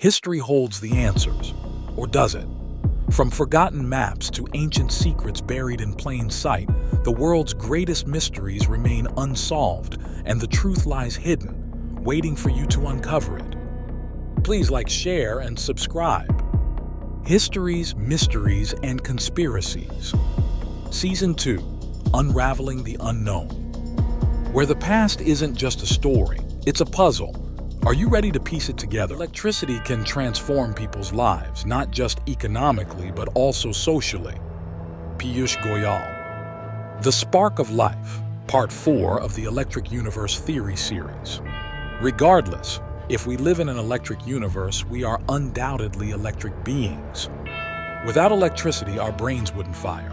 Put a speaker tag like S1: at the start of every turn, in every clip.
S1: History holds the answers, or does it? From forgotten maps to ancient secrets buried in plain sight, the world's greatest mysteries remain unsolved, and the truth lies hidden, waiting for you to uncover it. Please like, share, and subscribe. Histories, Mysteries, and Conspiracies. Season 2, Unraveling the Unknown. Where the past isn't just a story, it's a puzzle. Are you ready to piece it together? Electricity can transform people's lives, not just economically, but also socially. Piyush Goyal. The Spark of Life, Part 4 of the Electric Universe Theory series. Regardless, if we live in an electric universe, we are undoubtedly electric beings. Without electricity, our brains wouldn't fire.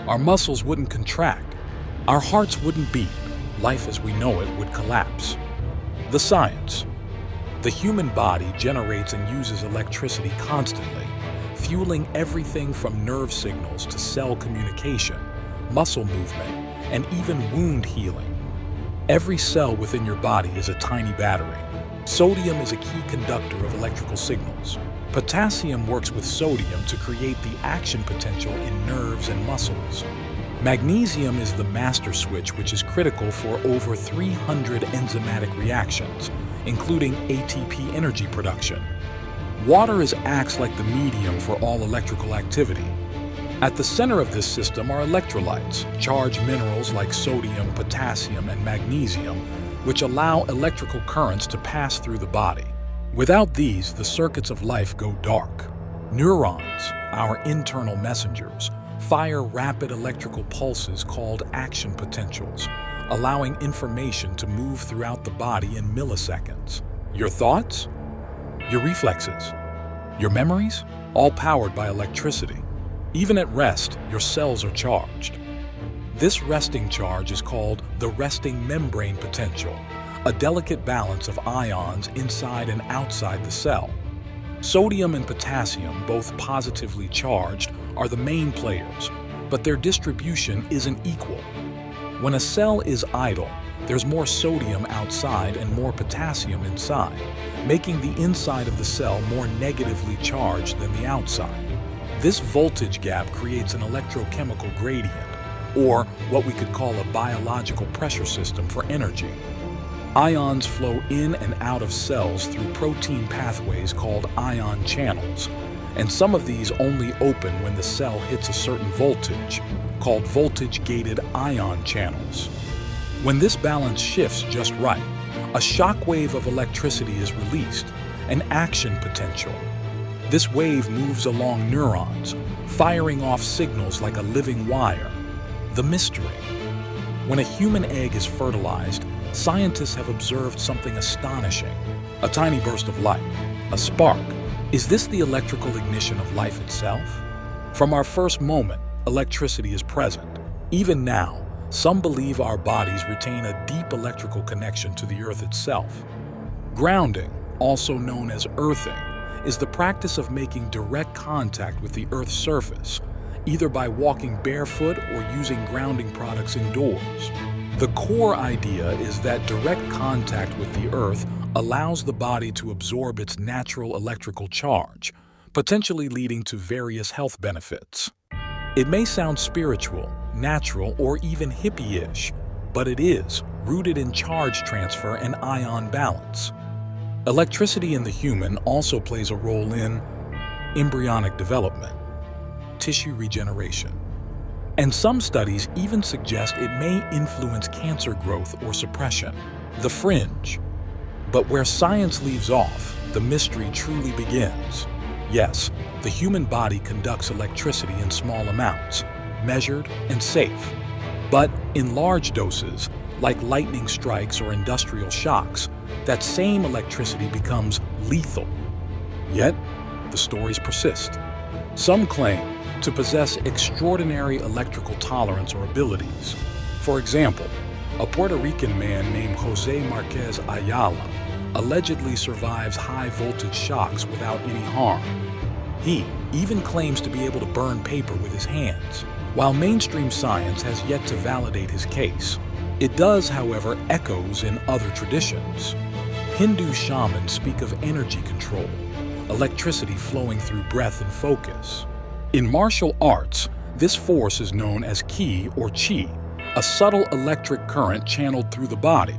S1: Our muscles wouldn't contract. Our hearts wouldn't beat. Life as we know it would collapse. The science. The human body generates and uses electricity constantly, fueling everything from nerve signals to cell communication, muscle movement, and even wound healing. Every cell within your body is a tiny battery. Sodium is a key conductor of electrical signals. Potassium works with sodium to create the action potential in nerves and muscles. Magnesium is the master switch, which is critical for over 300 enzymatic reactions, including ATP energy production. Water acts like the medium for all electrical activity. At the center of this system are electrolytes, charged minerals like sodium, potassium, and magnesium, which allow electrical currents to pass through the body. Without these, the circuits of life go dark. Neurons, our internal messengers, fire rapid electrical pulses called action potentials, allowing information to move throughout the body in milliseconds. Your thoughts? Your reflexes? Your memories? All powered by electricity. Even at rest, your cells are charged. This resting charge is called the resting membrane potential, a delicate balance of ions inside and outside the cell. Sodium and potassium, both positively charged, are the main players, but their distribution isn't equal. When a cell is idle, there's more sodium outside and more potassium inside, making the inside of the cell more negatively charged than the outside. This voltage gap creates an electrochemical gradient, or what we could call a biological pressure system for energy. Ions flow in and out of cells through protein pathways called ion channels, and some of these only open when the cell hits a certain voltage, called voltage-gated ion channels. When this balance shifts just right, a shock wave of electricity is released, an action potential. This wave moves along neurons, firing off signals like a living wire. The mystery. When a human egg is fertilized, scientists have observed something astonishing. A tiny burst of light, a spark. Is this the electrical ignition of life itself? From our first moment, electricity is present. Even now, some believe our bodies retain a deep electrical connection to the earth itself. Grounding, also known as earthing, is the practice of making direct contact with the earth's surface, either by walking barefoot or using grounding products indoors. The core idea is that direct contact with the earth allows the body to absorb its natural electrical charge, potentially leading to various health benefits. It may sound spiritual, natural, or even hippie-ish, but it is, rooted in charge transfer and ion balance. Electricity in the human also plays a role in embryonic development, tissue regeneration, and some studies even suggest it may influence cancer growth or suppression. The fringe. But where science leaves off, the mystery truly begins. Yes, the human body conducts electricity in small amounts, measured and safe. But in large doses, like lightning strikes or industrial shocks, that same electricity becomes lethal. Yet, the stories persist. Some claim to possess extraordinary electrical tolerance or abilities. For example, a Puerto Rican man named Jose Marquez Ayala allegedly survives high-voltage shocks without any harm. He even claims to be able to burn paper with his hands. While mainstream science has yet to validate his case, it does, however, echoes in other traditions. Hindu shamans speak of energy control, electricity flowing through breath and focus. In martial arts, this force is known as ki or chi, a subtle electric current channeled through the body.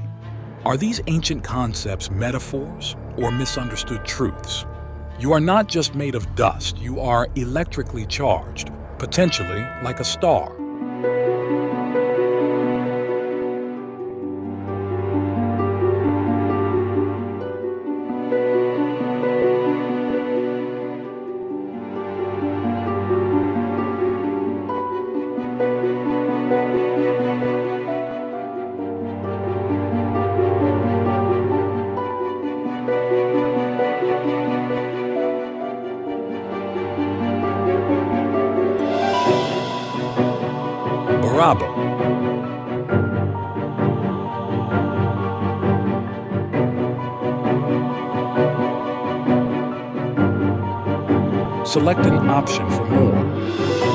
S1: Are these ancient concepts metaphors or misunderstood truths? You are not just made of dust, you are electrically charged, potentially like a star. Bravo. Select an option for more.